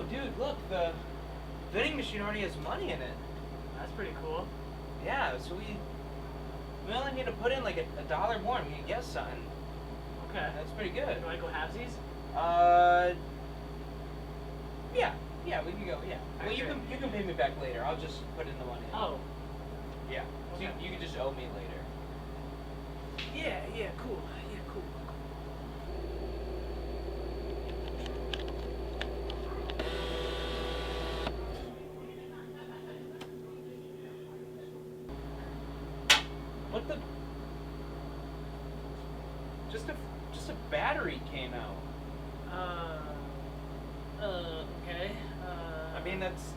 dude, look, the vending machine already has money in it. That's pretty cool. Yeah, so we only need to put in like a dollar more and we can get something. Okay. That's pretty good. You want to go halvesies? Yeah, we can go. Yeah. Well, Okay. you can pay me back later. I'll just put in the money. Oh. Yeah. So Okay. you can just owe me later. Yeah, cool. Yeah, cool. What the? Just a battery came out. Okay. I mean it's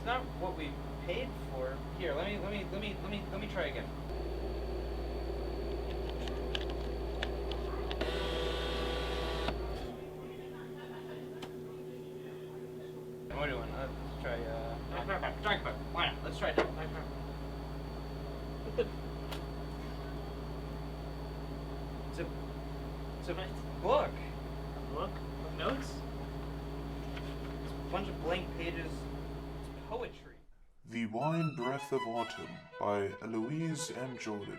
not what we paid for. Here, let me try again. What are we doing? Let's try Jacob. Why not? Let's try it. What the? It's a book. Look. Notes? It's a bunch of blank pages. It's poetry. The Wine Breath of Autumn by Eloise M. Jordan.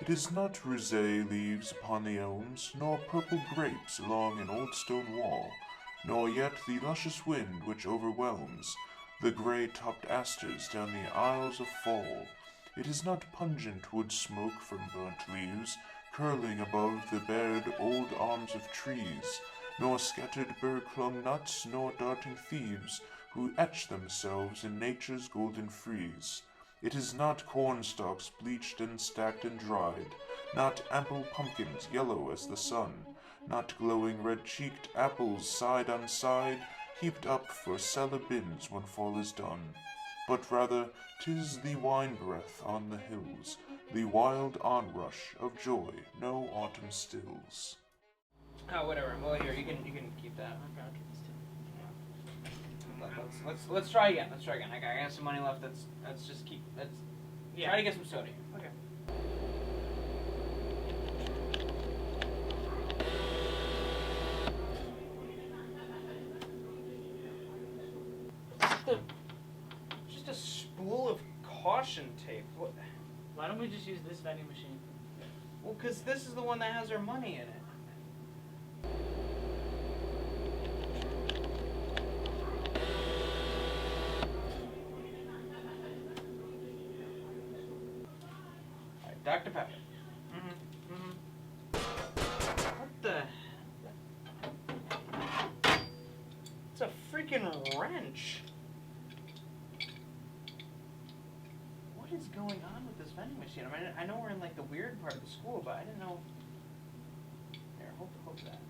It is not rosé leaves upon the elms, nor purple grapes along an old stone wall, nor yet the luscious wind which overwhelms the grey-topped asters down the aisles of fall. It is not pungent wood smoke from burnt leaves, curling above the bared old arms of trees, nor scattered bird-clung nuts, nor darting thieves, who etch themselves in nature's golden frieze. It is not cornstalks bleached and stacked and dried, not ample pumpkins yellow as the sun, not glowing red-cheeked apples side on side, heaped up for cellar bins when fall is done, but rather 'tis the wine breath on the hills, the wild onrush of joy no autumn stills. Oh, whatever. Well, here you can keep that. Okay, I'll keep this too. Let's try again. I got some money left. Let's just keep. Let's try to get some soda. Okay. Just a spool of caution tape. What? Why don't we just use this vending machine? Well, because this is the one that has our money in it. Alright, Dr. Pepper. What the? It's a freaking wrench. What is going on with this vending machine? I mean, I know we're in like the weird part of the school, but I didn't know. Here, hold that.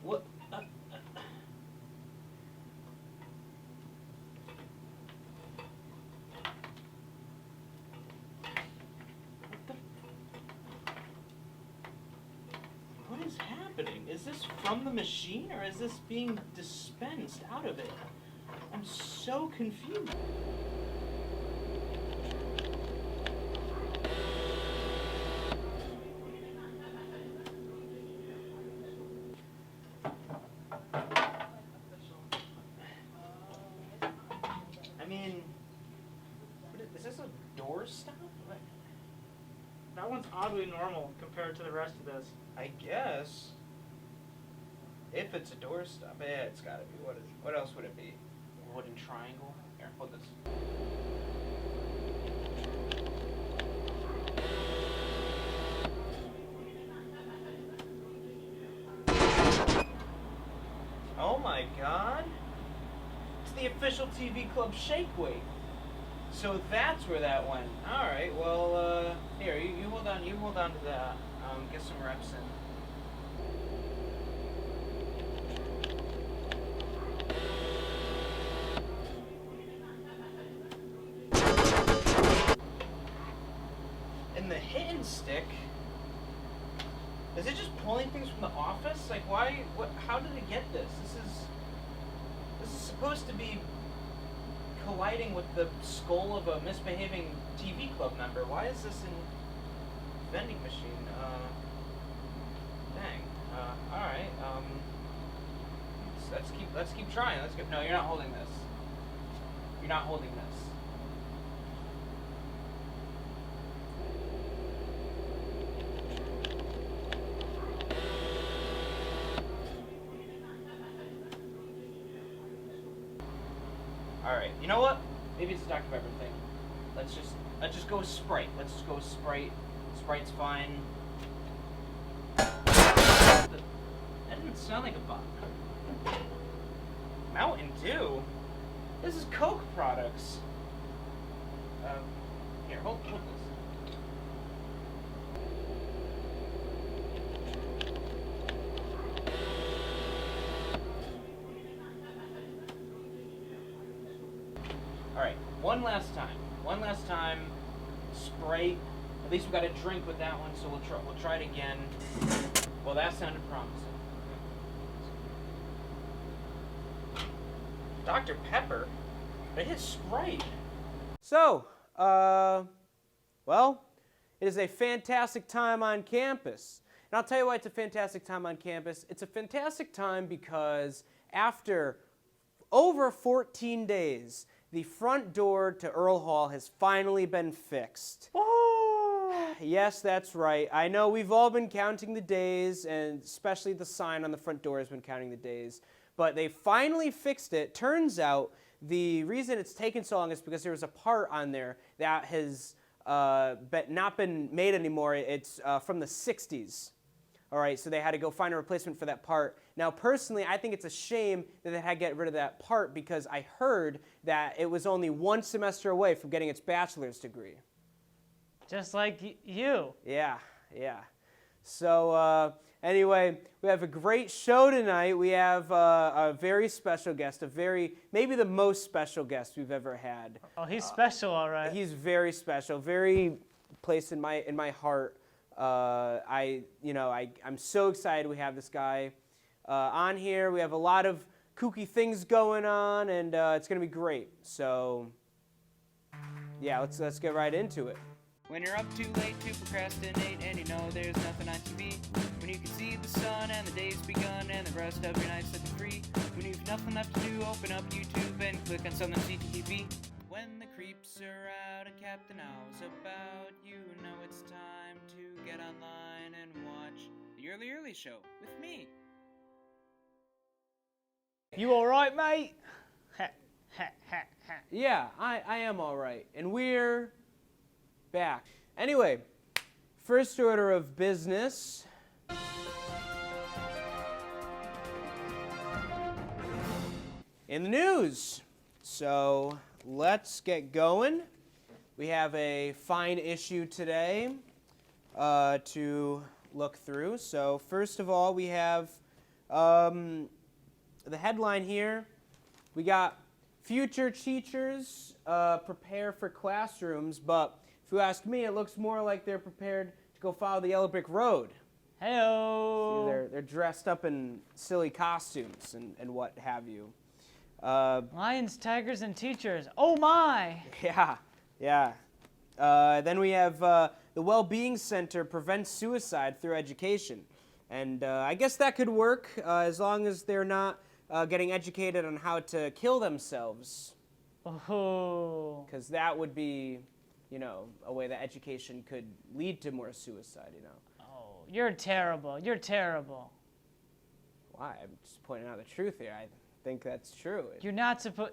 What? What is happening? Is this from the machine or is this being dispensed out of it? I'm so confused. I mean, is this a doorstop? What? That one's oddly normal compared to the rest of this. I guess. If it's a doorstop, yeah, it's gotta be. What else would it be? A wooden triangle? Here, hold this. Oh my god! It's the official TV Club Shake Weight. So that's where that went. Alright, well, here, you hold on to that. Get some reps in. And the hidden stick, is it just pulling things from the office? Like why, how did it get this? This is supposed to be colliding with the skull of a misbehaving TV club member. Why is this in vending machine? Dang. All right. Let's keep trying. No, you're not holding this. You're not holding this. Alright, you know what? Maybe it's a Dr. Pepper thing. Let's just go with Sprite. Let's just go with Sprite. Sprite's fine. That didn't sound like a bot. Mountain Dew? This is Coke products. Here, hold this. Alright, one last time. Sprite. At least we got a drink with that one, so we'll try it again. Well, that sounded promising. Dr. Pepper? But it hit Sprite. So, well, it is a fantastic time on campus. And I'll tell you why it's a fantastic time on campus. It's a fantastic time because after over 14 days, the front door to Earl Hall has finally been fixed. Oh! Yes, that's right. I know we've all been counting the days, and especially the sign on the front door has been counting the days. But they finally fixed it. Turns out the reason it's taken so long is because there was a part on there that has not been made anymore. It's from the 60s. All right, so they had to go find a replacement for that part. Now, personally, I think it's a shame that they had to get rid of that part because I heard that it was only one semester away from getting its bachelor's degree. Just like you. Yeah. So, anyway, we have a great show tonight. We have a very special guest, maybe the most special guest we've ever had. Oh, he's special, all right. He's very special, very placed in my heart. I'm so excited we have this guy on here. We have a lot of kooky things going on, and it's going to be great. So, yeah, let's get right into it. When you're up too late to procrastinate and you know there's nothing on TV, when you can see the sun and the day's begun and the rest of your night's looking free, when you've nothing left to do, open up YouTube and click on something CTV. When the creeps are out and Captain Owl's about, you know it's time to get online and watch the Early Show with me. You all right, mate? Yeah, I am all right, and we're back. Anyway, first order of business. In the news. So let's get going. We have a fine issue today to look through. So first of all, we have the headline here. We got future teachers prepare for classrooms, but if you ask me, it looks more like they're prepared to go follow the yellow brick road. Hello. See, they're dressed up in silly costumes and what have you. Lions, tigers, and teachers. Oh my! Yeah. Then we have the Well-Being Center prevents suicide through education. And I guess that could work as long as they're not getting educated on how to kill themselves. Oh. Because that would be, a way that education could lead to more suicide, Oh, you're terrible. You're terrible. Why? I'm just pointing out the truth here. I think that's true. You're not supposed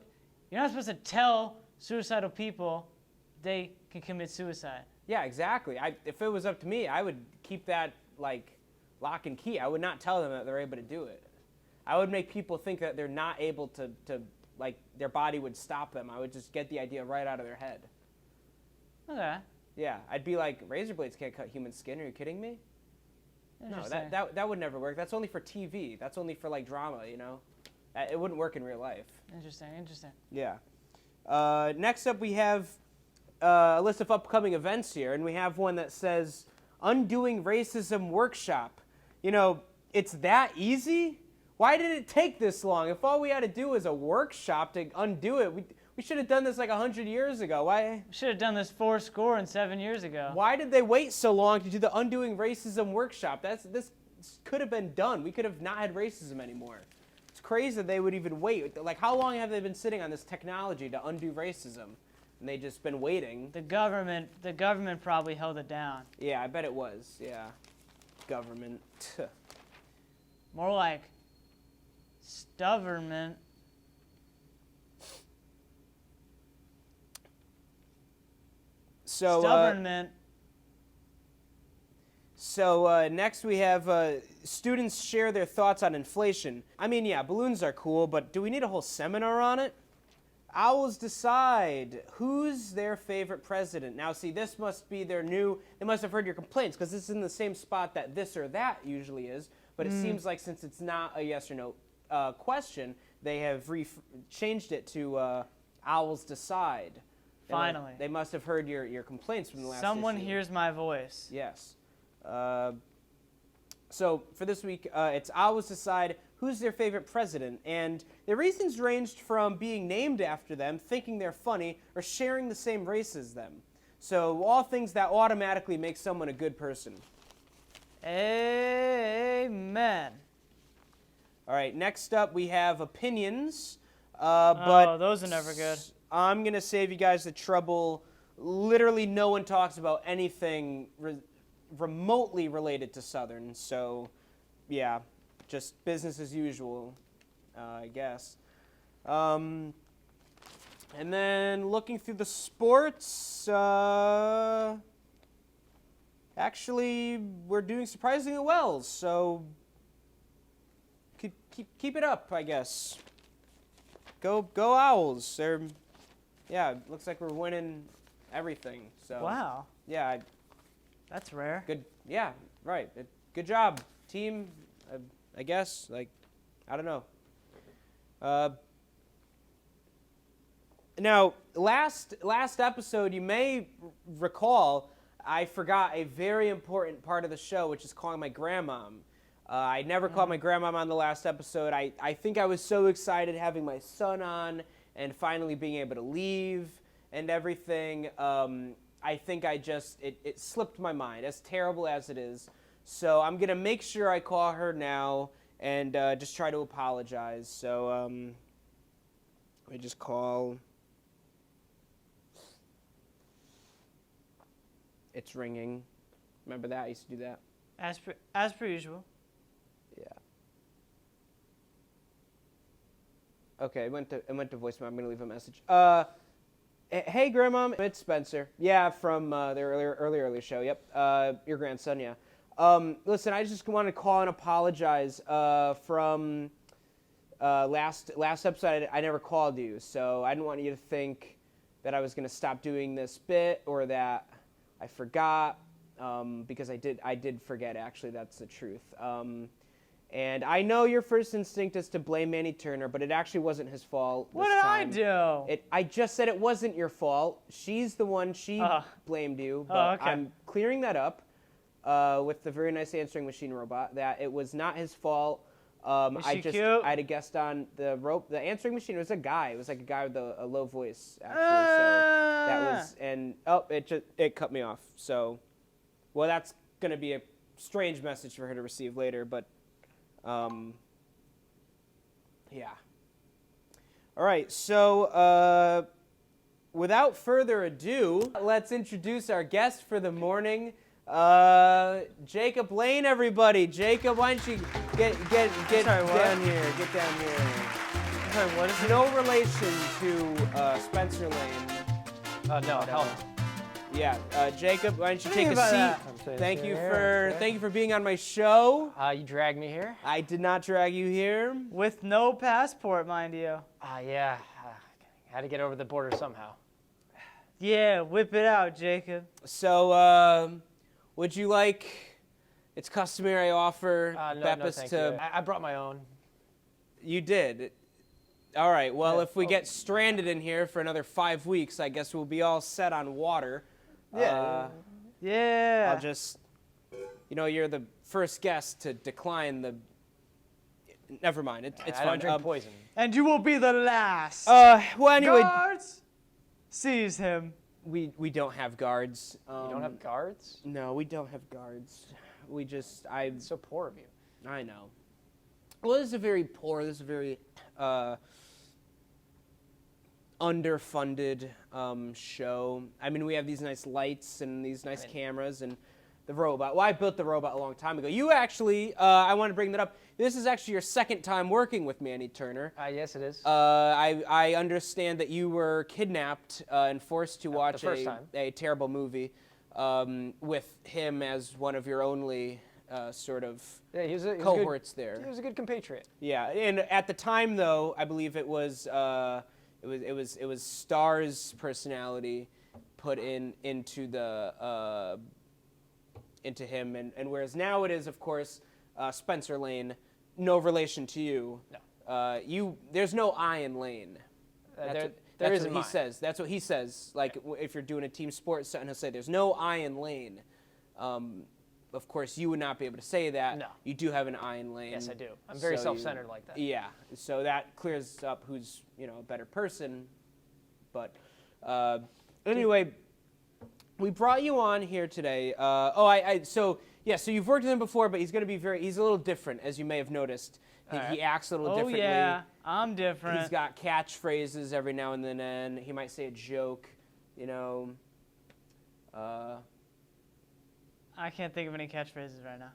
to tell suicidal people they can commit suicide. Yeah, exactly. If it was up to me, I would keep that lock and key. I would not tell them that they're able to do it. I would make people think that they're not able to their body would stop them. I would just get the idea right out of their head. Okay. Yeah, I'd be like, razor blades can't cut human skin. Are you kidding me? No, that would never work. That's only for TV. That's only for drama, It wouldn't work in real life. Interesting. Yeah. Next up, we have a list of upcoming events here, and we have one that says Undoing Racism Workshop. It's that easy? Why did it take this long? If all we had to do was a workshop to undo it, we should have done this like 100 years ago. Why? We should have done this 7 years ago. Why did they wait so long to do the Undoing Racism workshop? This could have been done. We could have not had racism anymore. It's crazy that they would even wait. Like, how long have they been sitting on this technology to undo racism? And they just been waiting. The government probably held it down. Yeah, I bet it was. Yeah, government. More like stubbornment. So, stubbornment. Next we have students share their thoughts on inflation. I mean, yeah, balloons are cool, but do we need a whole seminar on it? Owls decide who's their favorite president. Now, see, this must be their new. They must have heard your complaints because this is in the same spot that this or that usually is. But it seems like since it's not a yes or no question, they have changed it to Owls decide. Finally. They must have heard your complaints from the last Someone issue. hears my voice. Yes. So for this week, it's Owls decide who's their favorite president, and the reasons ranged from being named after them, thinking they're funny, or sharing the same race as them. So all things that automatically make someone a good person. Amen. All right, next up we have opinions. But those are never good. I'm going to save you guys the trouble. Literally no one talks about anything remotely related to Southern, so yeah, just business as usual, I guess. And then looking through the sports, actually we're doing surprisingly well, so keep it up, I guess. Go Owls. Yeah, looks like we're winning everything. So Wow. yeah, That's rare. good. Yeah, right. Good job, team. I guess. Like, I don't know. Now, last episode, you may recall, I forgot a very important part of the show, which is calling my grandmom. I never called my grandmom on the last episode. I think I was so excited having my son on and finally being able to leave and everything. I think it slipped my mind, as terrible as it is. So I'm going to make sure I call her now and just try to apologize. So let me just call. It's ringing. Remember that? I used to do that. As per usual. Yeah. Okay, it went to voicemail. I'm going to leave a message. Hey, Grandma, it's Spencer. Yeah, from the earlier show. Yep, your grandson, yeah. Listen, I just want to call and apologize from last episode. I never called you, so I didn't want you to think that I was going to stop doing this bit or that I forgot, because I did forget, actually. That's the truth. And I know your first instinct is to blame Manny Turner, but it actually wasn't his fault this What did time. I do? I just said it wasn't your fault. She's the one. She blamed you. But okay. I'm clearing that up with the very nice answering machine robot, that it was not his fault. Is she cute? I had a guest on the answering machine. It was a guy. It was like a guy with a low voice, actually. So that was, and it cut me off. So, well, that's going to be a strange message for her to receive later, but yeah. All right, so without further ado, let's introduce our guest for the morning, Jacob Laine, everybody. Jacob, why don't you get down here? Get down here. Sorry, what is it? No relation to Spenser Laine. No, hell no. Yeah, Jacob, why don't you take a about seat? that? Thank you for being on my show. You dragged me here? I did not drag you here. With no passport, mind you. Yeah. Had to get over the border somehow. Yeah, whip it out, Jacob. So, would you like? It's customary I offer No, Beppis thank to. you. I brought my own. You did. All right. Well, Yeah. if we get stranded in here for another 5 weeks, I guess we'll be all set on water. Yeah. Yeah. I'll just, you're the first guest to decline the never mind. It's I fine. don't drink poison. And you will be the last. Well, anyway, Guards, seize him. we don't have guards. You don't have guards? No, we don't have guards. We just It's so poor of you. I know. Well, this is a very underfunded show. I mean, we have these nice lights and these nice cameras and the robot. Well, I built the robot a long time ago. You actually, I want to bring that up. This is actually your second time working with me, Annie Turner. Yes, it is. I understand that you were kidnapped and forced to watch the first time. a terrible movie with him as one of your only sort of Yeah, he was a cohorts good, there. He was a good compatriot. Yeah, and at the time though, I believe it was Star's personality put into the into him, and whereas now it is, of course, Spenser Laine, no relation to you. No. There's no I in Lane. There That's isn't what he mine. says. That's what he says. Like if you're doing a team sport set, he'll say, "There's no I in Lane." Of course, you would not be able to say that. No. You do have an I in Lane. Yes, I do. I'm very So self-centered like that. Yeah, so that clears up who's a better person. But anyway, we brought you on here today. So you've worked with him before, but he's going to be he's a little different, as you may have noticed. He acts a little Oh differently. yeah, I'm different. He's got catchphrases every now and then. He might say a joke, I can't think of any catchphrases right now.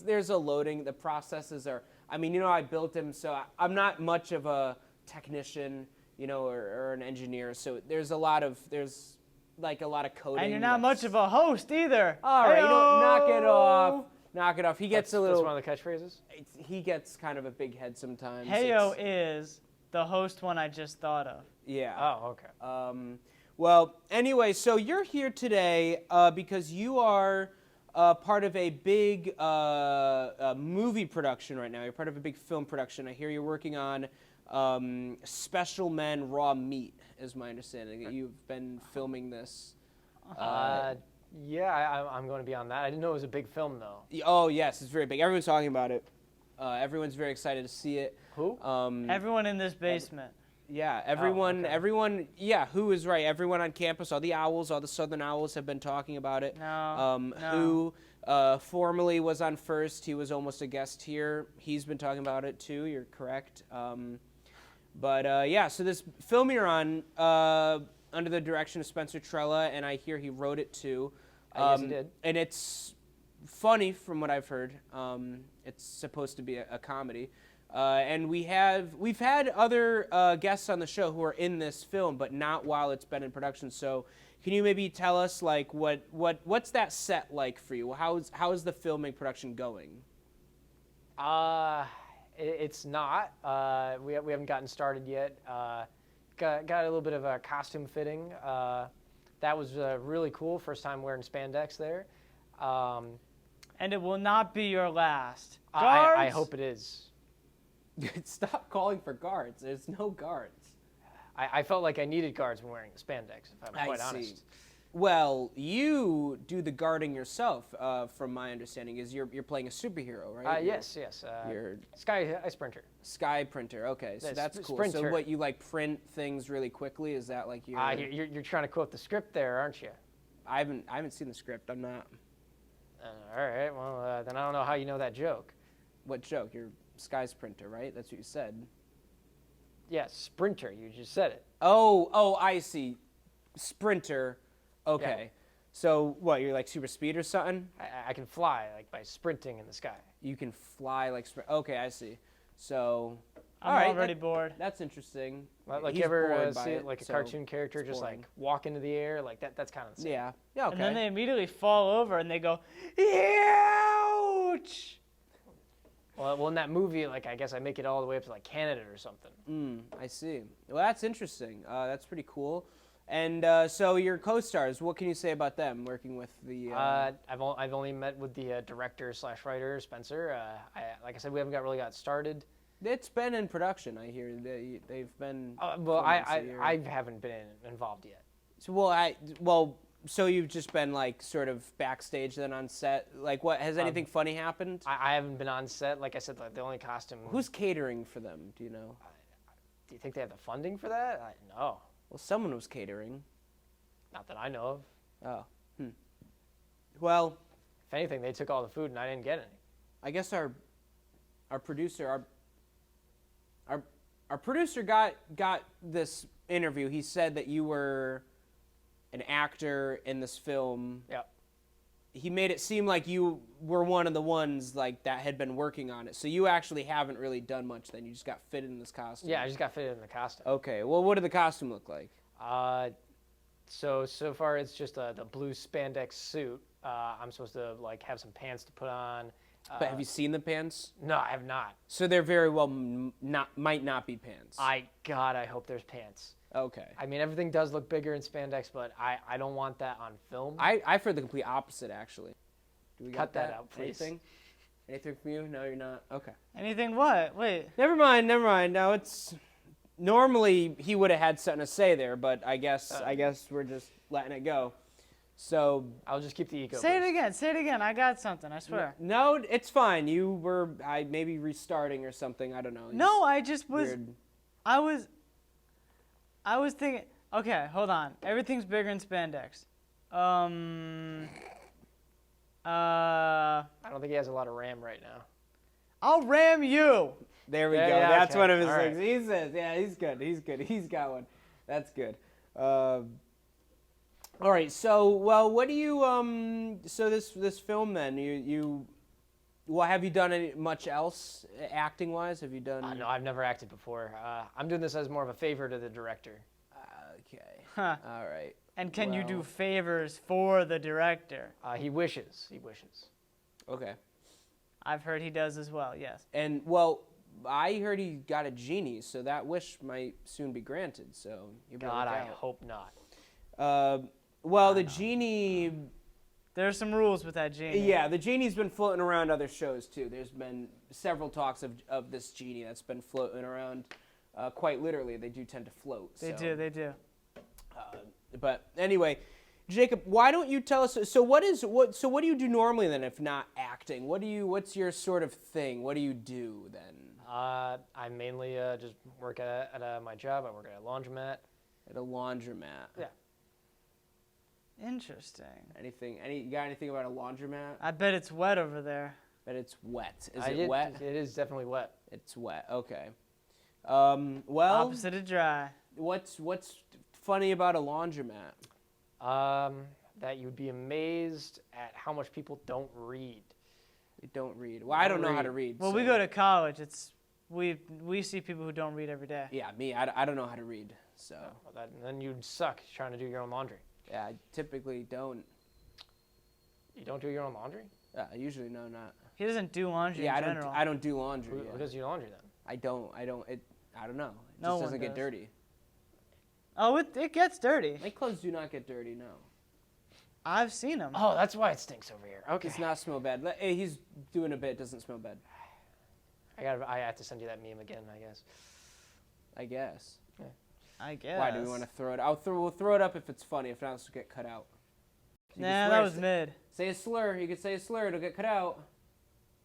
There's a loading. The processes are. I mean, I built him, so I'm not much of a technician, or an engineer. So there's a lot of coding. And you're not much of a host either. All right, Heyo! knock it off. Knock it off. He gets That's a little. one of the catchphrases? He gets kind of a big head sometimes. Heyo is the host one I just thought of. Yeah. Oh, okay. Well, anyway, so you're here today because you are part of a big movie production right now. You're part of a big film production. I hear you're working on Special Men Raw Meat, is my understanding. That you've been filming this. Yeah, I'm going to be on that. I didn't know it was a big film, though. Oh, yes, it's very big. Everyone's talking about it. Everyone's very excited to see it. Who? Everyone in this basement. Yeah, everyone, okay. everyone, yeah, who is right? Everyone on campus, all the Owls, all the Southern Owls have been talking about it. No. Who formerly was on First, he was almost a guest here. He's been talking about it too, you're correct. So this film you're on, under the direction of Spenser Trella, and I hear he wrote it too. Yes, he did. And it's funny from what I've heard. It's supposed to be a comedy. And we've had other guests on the show who are in this film, but not while it's been in production. So, can you maybe tell us like what's that set like for you? How's the filming production going? It's not. We haven't gotten started yet. Got a little bit of a costume fitting. That was really cool. First time wearing spandex there. And it will not be your last. I Guards? hope it is. Stop calling for guards. There's no guards. I felt like I needed guards when wearing the spandex, if I'm quite I see. honest. Well, you do the guarding yourself, from my understanding. Is you're playing a superhero, right? Yes. You're Sky Sprinter. Sky printer. Okay, so that's cool. So Sprinter. what, you like print things really quickly? Is that like your? You're trying to quote the script there, aren't you? I haven't seen the script. I'm not. All right. Well, then I don't know how you know that joke. What joke? You're Sky's printer, right? That's what you said. Yes, Sprinter. You just said it. Oh, I see. Sprinter. Okay. Yeah. So what? You're like super speed or something? I can fly like by sprinting in the sky. You can fly like Okay, I see. So. I'm all right, already bored. That's interesting. Like He's you ever bored by see it like a so cartoon character it's just boring. like walk into the air like that? That's kind of the same. Yeah. Yeah. Okay. And then they immediately fall over and they go, ouch! Well, in that movie, like I guess I make it all the way up to like Canada or something. I see. Well, that's interesting. That's pretty cool. And so your co-stars, what can you say about them working with the? I've only met with the director / writer Spenser. Like I said, we haven't really got started. It's been in production. I hear they've been. Well, filming, so I haven't been involved yet. So So you've just been like sort of backstage then on set. Like, what has anything funny happened? I haven't been on set. Like I said, the only costume. Who's catering for them? Do you know? Do you think they have the funding for that? No, Well, someone was catering. not that I know of. Oh. Well, If anything, they took all the food and I didn't get any. I guess our producer our producer got this interview. He said that you were an actor in this film. Yeah. He made it seem like you were one of the ones like that had been working on it. So you actually haven't really done much then. You just got fitted in this costume. Yeah, I just got fitted in the costume. Okay. Well, what did the costume look like? So far it's just the blue spandex suit. I'm supposed to like have some pants to put on. But have you seen the pants? No, I have not. So they're very well might not be pants. I hope there's pants. Okay. I mean, everything does look bigger in spandex, but I don't want that on film. I've heard the complete opposite, actually. Do we Cut got that out, please. Anything from you? No, you're not. Okay. Anything what? Wait. Never mind. Now it's normally he would have had something to say there, but I guess we're just letting it go. So I'll just keep the ego. Say it again. I got something, I swear. no, it's fine. You were maybe restarting or something. I don't know. No, I just was. Weird. I was thinking. Okay, hold on. Everything's bigger in spandex. I don't think he has a lot of RAM right now. I'll ram you. There we Yeah, go. yeah, That's okay. one of his All right. things. He says, yeah, he's good. He's got one. That's good. All right. So, well, what do you so this film then? Have you done much else acting wise? Have you done? No, I've never acted before. I'm doing this as more of a favor to the director. Okay. Huh. All right. And can you do Well- favors for the director? He wishes. Okay. I've heard he does as well, yes. And well, I heard he got a genie, so that wish might soon be granted. So you better God, look I out. hope not. Well, the genie. There's some rules with that genie. Yeah, the genie's been floating around other shows too. There's been several talks of this genie that's been floating around. Quite literally, they do tend to float. They do. But anyway, Jacob, why don't you tell us? So what do you do normally then, if not acting? What's your sort of thing? What do you do then? I mainly just work at my job. I work at a laundromat. At a laundromat. Yeah. Interesting. You got anything about a laundromat? I bet it's wet over there. But it's wet. Is it wet? It is definitely wet. It's wet. Okay. Well, Opposite of dry. what's funny about a laundromat? That you'd be amazed at how much people don't read. They don't read. Well, I don't know how to read. Well, so- we go to college. We see people who don't read every day. Yeah, me. I don't know how to read. So Then you'd suck trying to do your own laundry. yeah, I typically don't. You don't do your own laundry? Usually no, not. He doesn't do laundry in general. I don't do laundry. Who does your laundry then? I don't. I don't know. It No just one doesn't get does. dirty. Oh, it gets dirty. My clothes do not get dirty. No. I've seen them. Oh, that's why it stinks over here. Okay. Does not smell bad. Hey, he's doing a bit. Doesn't smell bad. I have to send you that meme again, I guess. I guess. I guess. Why do we want to throw it? We'll throw it up if it's funny. If not, it'll get cut out. You can Nah, swear, that was mid. Say a slur. You could say a slur. It'll get cut out.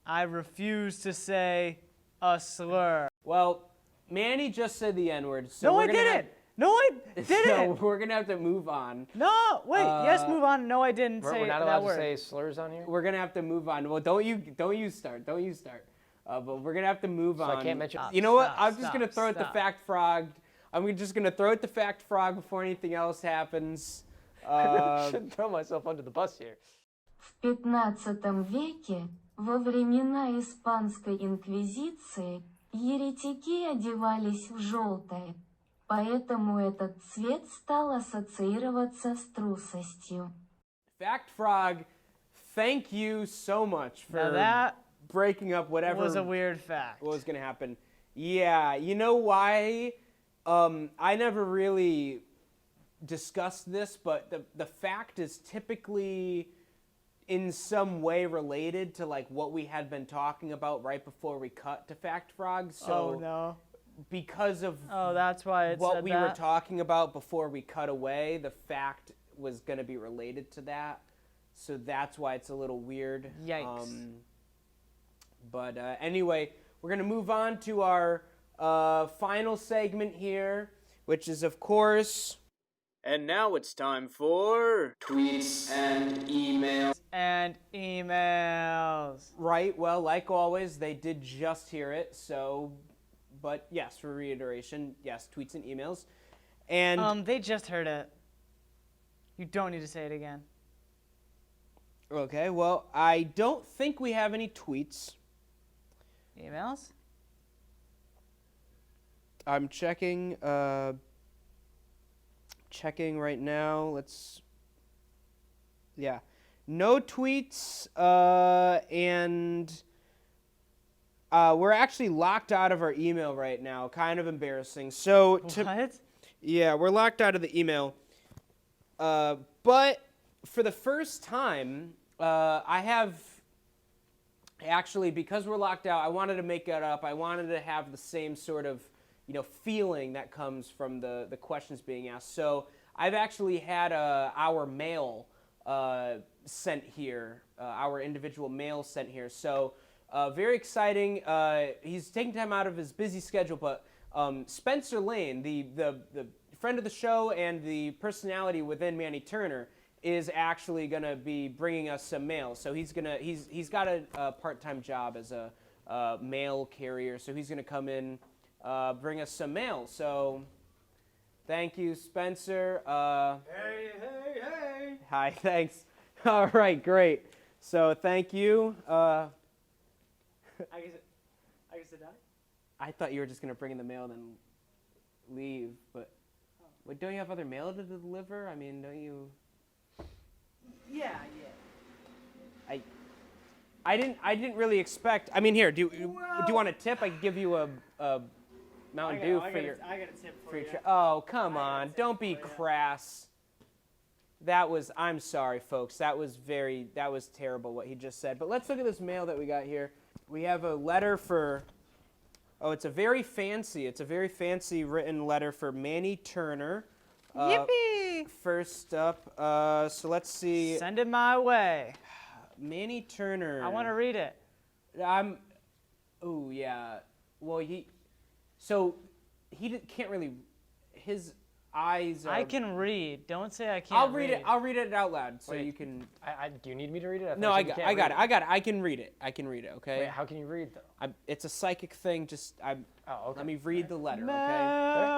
I refuse to say a slur. Well, Manny just said the N-word. So No, we're I gonna didn't. No, I So didn't. we're gonna have to move on. No, wait. Yes, move on. No, I didn't say We're not that allowed word. to say slurs on here? We're gonna have to move on. Well, don't you start. But we're gonna have to move So on. I can't mention. Stop. You know what? Stop, I'm just stop, gonna throw it the stop. fact frog. I'm just gonna throw it the fact frog before anything else happens. I shouldn't throw myself under the bus here. В XV веке, во времена Испанской инквизиции, еретики одевались в желтое, поэтому этот цвет стал ассоциироваться с трусостью. Fact frog, thank you so much Now for that breaking up whatever was a weird fact. what was gonna happen. Yeah, you know why? I never really discussed this, but the fact is typically in some way related to like what we had been talking about right before we cut to Fact Frog. So Oh no. because of Oh, that's why it's what we were talking about before we cut away, the fact was going to be related to that. So that's why it's a little weird. Yikes. But anyway, we're going to move on to our final segment here, which is, of course... And now it's time for... Tweets and emails. And emails. Right, well, like always, they did just hear it, so... But yes, for reiteration, yes, tweets and emails. And... They just heard it. You don't need to say it again. Okay, well, I don't think we have any tweets. Emails? I'm checking right now. Let's... Yeah. No tweets, and we're actually locked out of our email right now. Kind of embarrassing. So... What? Yeah, we're locked out of the email. But for the first time, I have... Actually, because we're locked out, I wanted to make it up. I wanted to have the same sort of, feeling that comes from the questions being asked. So I've actually had our mail sent here, our individual mail sent here. So very exciting. He's taking time out of his busy schedule, but Spenser Lane, the friend of the show and the personality within Manny Turner, is actually going to be bringing us some mail. So he's got a part-time job as a mail carrier. So he's going to come in, bring us some mail. So thank you, Spenser. Hey. Hi, thanks. All right, great. So thank you. I can sit down? I thought you were just going to bring in the mail and then leave. But wait, don't you have other mail to deliver? I mean, don't you... Yeah. I didn't really expect. I mean, here, do you want a tip? I could give you a Mountain Dew for your. I got a tip for you. Oh, come on! Don't be crass. I'm sorry, folks. That was terrible what he just said. But let's look at this mail that we got here. We have a letter for. Oh, it's a very fancy written letter for Manny Turner. Yippee! First up, so let's see. Send it my way. Manny Turner. I want to read it. Oh yeah. Well, can't really. His eyes. I can read. Don't say I can't. I'll read it. I'll read it out loud so Wait, you can. Do you need me to read it? No, I got it. I can read it. Okay. Wait, how can you read though? It's a psychic thing. Just Oh, okay. Let me read the letter. Okay.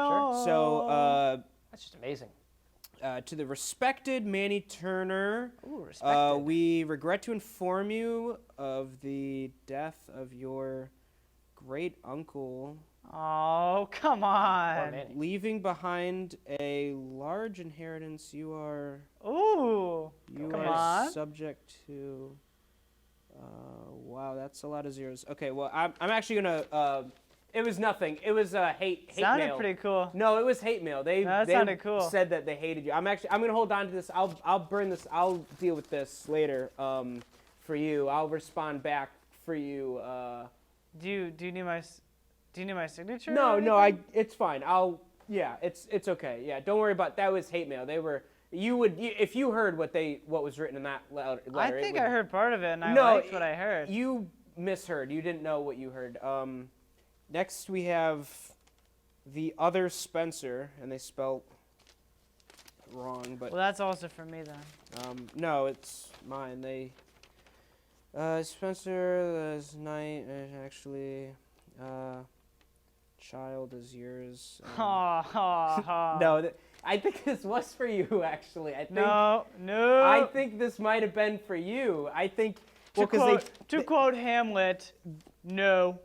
Sure. So. That's just amazing. To the respected Manny Turner, Ooh, respected. we regret to inform you of the death of your great uncle, Oh, come Poor on. Manny. leaving behind a large inheritance. You are Ooh. Come are on. subject to. Wow, that's a lot of zeros. Okay, well, I'm actually gonna. It was nothing. It was hate Sounded mail. pretty cool. No, it was hate mail. They That sounded cool. said that they hated you. I'm gonna hold on to this. I'll burn this. I'll deal with this later. For you, I'll respond back for you. Do you need my signature? No, or no, anything? it's fine. It's okay. Yeah, don't worry about that. Was hate mail. They were. If you heard what was written in that letter. I think I heard part of it, and I No, liked what I heard. You misheard. You didn't know what you heard. Next we have the other Spenser, and they spelled wrong, but Well, that's also for me then. no, it's mine. They Spenser is night actually child is yours. Ha ha ha. No, I think this was for you actually. I think No. I think this might have been for you. I think To quote Hamlet, no.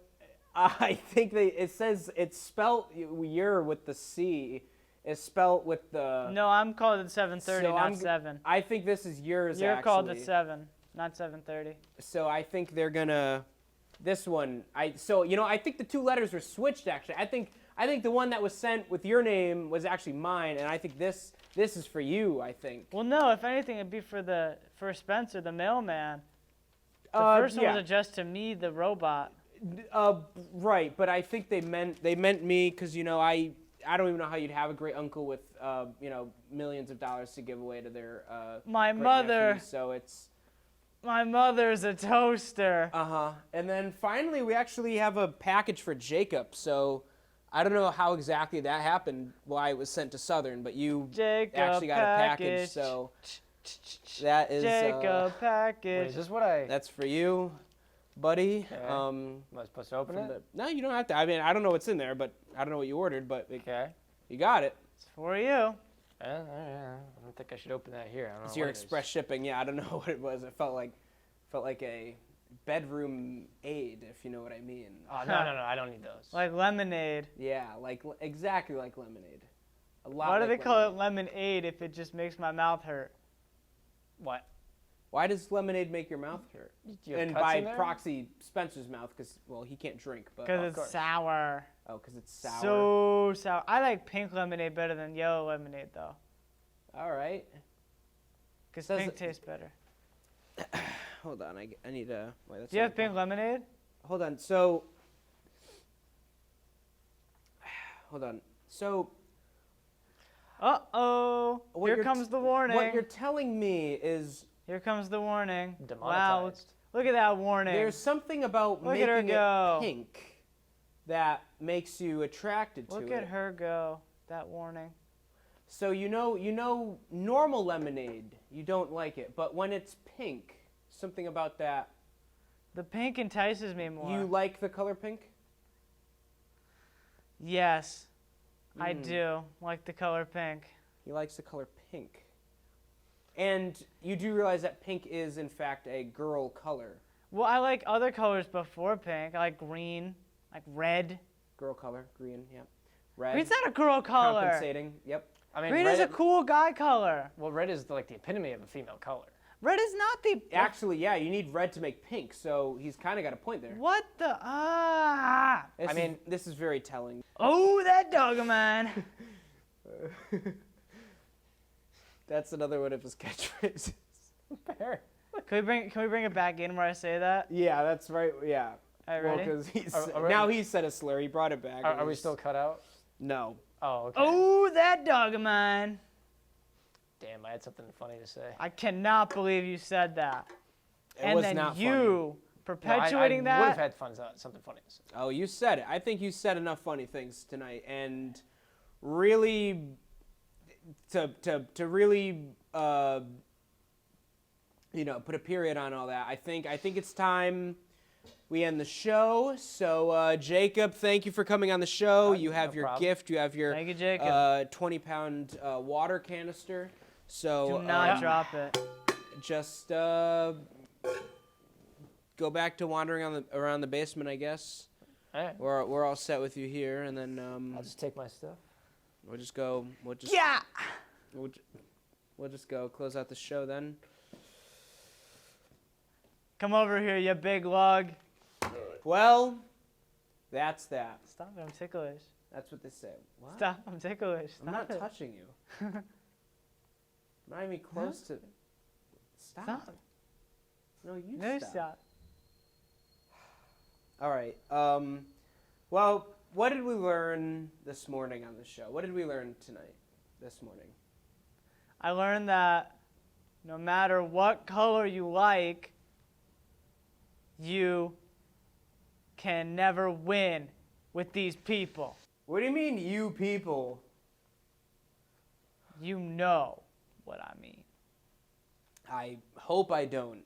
I think it says it's spelt "your" with the C. It's spelt with the. No, I'm called at 7:30, So not 7. I think this is yours. You're actually. called at 7, not 7:30. So I think they're gonna. This one, I think the two letters were switched. Actually, I think the one that was sent with your name was actually mine, and I think this is for you. I think. Well, no. If anything, it'd be for Spenser, the mailman. The first one was addressed to me, the robot. Right, but I think they meant me because I don't even know how you'd have a great uncle with millions of dollars to give away to their My great mother. nephews, so it's My mother's a toaster. And then finally we actually have a package for Jacob. So I don't know how exactly that happened, why it was sent to Southern, but you Jacob actually got a package. So that is Jacob package. Wait, is this what I? that's for you, buddy. Okay. Am I supposed to open it? No, you don't have to. I mean, I don't know what's in there, but I don't know what you ordered, but Okay. you got it. It's for you. Yeah, I don't think I should open that here. I don't It's know your what it is. express shipping. Yeah, I don't know what it was. It felt like a bedroom aid, if you know what I mean. Oh, no, I don't need those. Like lemonade. Yeah, exactly like lemonade. A lot. Why do like they call it lemonade. lemonade if it just makes my mouth hurt? What? Why does lemonade make your mouth hurt? Do you have And cuts by in there? proxy, Spencer's mouth, because he can't drink. But Because of course. it's sour. because it's sour. So sour. I like pink lemonade better than yellow lemonade, though. All right. Because Says pink it- tastes better. Hold on, I need a. Wait, that's Do you not have pink lemonade? Hold on. So. Hold on. So. Uh-oh. What Here you're comes t- the warning. What you're telling me is Here comes the warning. Wow, Demonetized. look at that warning. there's something about Look at her making go. it pink that makes you attracted to it. Look at her go. That warning. So you know normal lemonade, you don't like it, but when it's pink, something about that. The pink entices me more. You like the color pink? Yes, I Mm. do like the color pink. He likes the color pink. And you do realize that pink is in fact a girl color. Well, I like other colors before pink. I like green, like red. Girl color, green, yep. Red. Green's not a girl color. Compensating, yep. I mean, Green red is a cool guy color. Well, red is like the epitome of a female color. Red is not the. Actually, yeah, you need red to make pink, so he's kind of got a point there. What the? Ah! This is very telling. Oh, that dog of mine. That's another one of his catchphrases. Fair. Can we bring it back in where I say that? Yeah, that's right. Yeah. All right, Well, ready? because Are we- now he said a slur. He brought it back. Are we still cut out? No. Oh, okay. Oh, that dog of mine. Damn, I had something funny to say. I cannot believe you said that. It and was then not you perpetuating I would have that. had something funny to say. Oh, you said it. I think you said enough funny things tonight, and really, to really, put a period on all that. I think it's time we end the show. So, Jacob, thank you for coming on the show. You have no your problem. gift. You have your Thank you, Jacob. 20-pound water canister. So Do not drop it. just go back to wandering around the basement, I guess. All right. We're all set with you here, and then I'll just take my stuff. we'll just go. We'll just go close out the show then. Come over here, you big lug. Well, that's that. Stop it, I'm ticklish. That's what they say. What? Stop, I'm ticklish. I'm not Stop it. touching you. I'm not even close to. Stop. Stop. No, you No, stop. stop. All right. Well, what did we learn this morning on the show? What did we learn tonight, this morning? I learned that no matter what color you like, you can never win with these people. What do you mean, you people? You know what I mean. I hope I don't.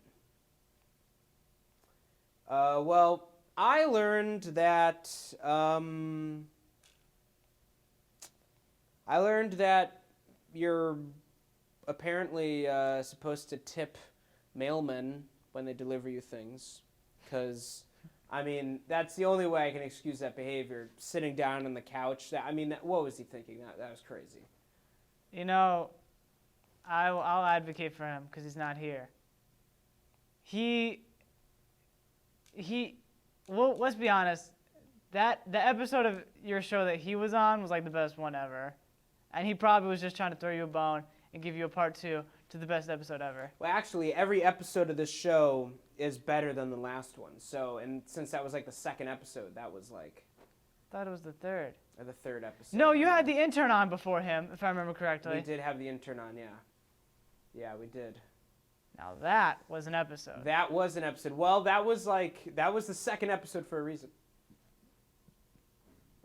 Well, I learned that you're apparently supposed to tip mailmen when they deliver you things, because I mean that's the only way I can excuse that behavior. Sitting down on the couch. What was he thinking? That was crazy. You know, I'll advocate for him because he's not here. Well, let's be honest. The episode of your show that he was on was like the best one ever, and he probably was just trying to throw you a bone and give you a part 2 to the best episode ever. Well, actually, every episode of this show is better than the last one. So, and since that was like the second episode, that was like. I thought it was the third. Or the third episode. No, you had the intern on before him, if I remember correctly. We did have the intern on, yeah. Yeah, we did. Now that was an episode. That was an episode. Well, that was the second episode for a reason.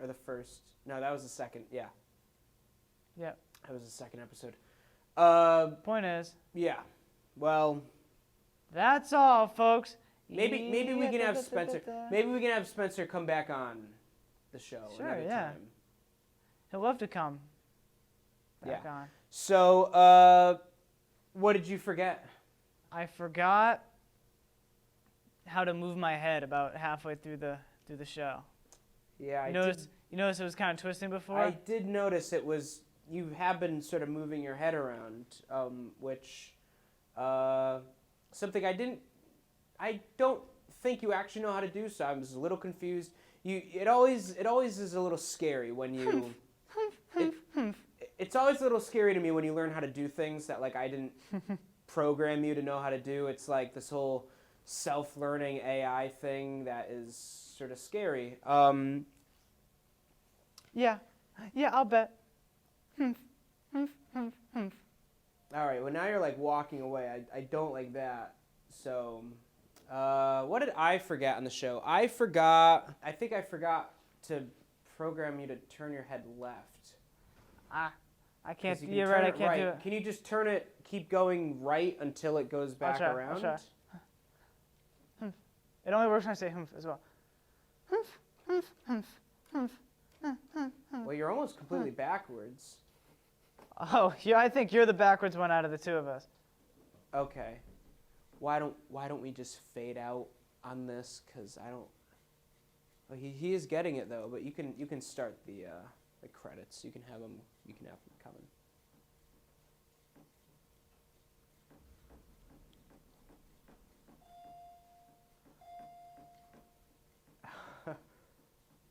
Or the first. No, that was the second, yeah. Yep. That was the second episode. Point is. Yeah. Well, That's all, folks. maybe we can have Spenser. Maybe we can have Spenser come back on the show Sure, another yeah. time. He'll love to come back on. So, what did you forget? I forgot how to move my head about halfway through the show. Yeah, You noticed it was kind of twisting before? I did notice it was. You have been sort of moving your head around, which something I don't think you actually know how to do. So I was a little confused. It always is a little scary when you. It's always a little scary to me when you learn how to do things that like I didn't program you to know how to do. It's like this whole self-learning AI thing that is sort of scary. Yeah, I'll bet. All right, well now you're like walking away. I don't like that. So, what did I forget on the show? I think I forgot to program you to turn your head left. I can't. 'Cause you can You're turn right. I it can't right. do it. Can you just turn it, keep going right until it goes back try, I'll around? try. It only works when I say humph as well. Well, you're almost completely backwards. Oh, yeah. I think you're the backwards one out of the two of us. Okay. Why don't we just fade out on this? Cause I don't. Well, he is getting it though, but you can start the credits. You can have them coming.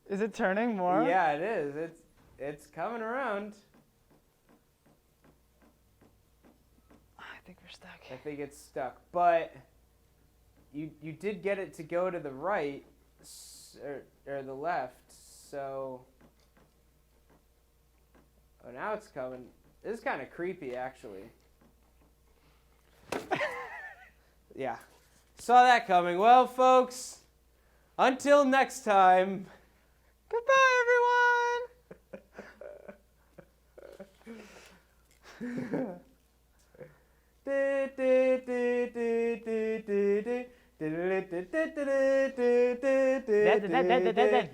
Is it turning more? Yeah, it is. It's coming around. I think we're stuck. I think it's stuck, but you did get it to go to the right or the left. So, oh, now it's coming. This is kind of creepy, actually. Yeah, saw that coming. Well, folks, until next time. Goodbye, everyone.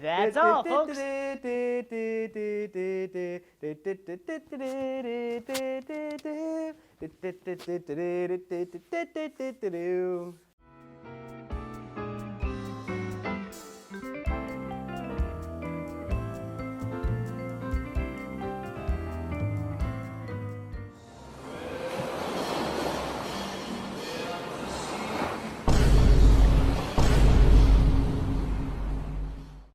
That's all, folks.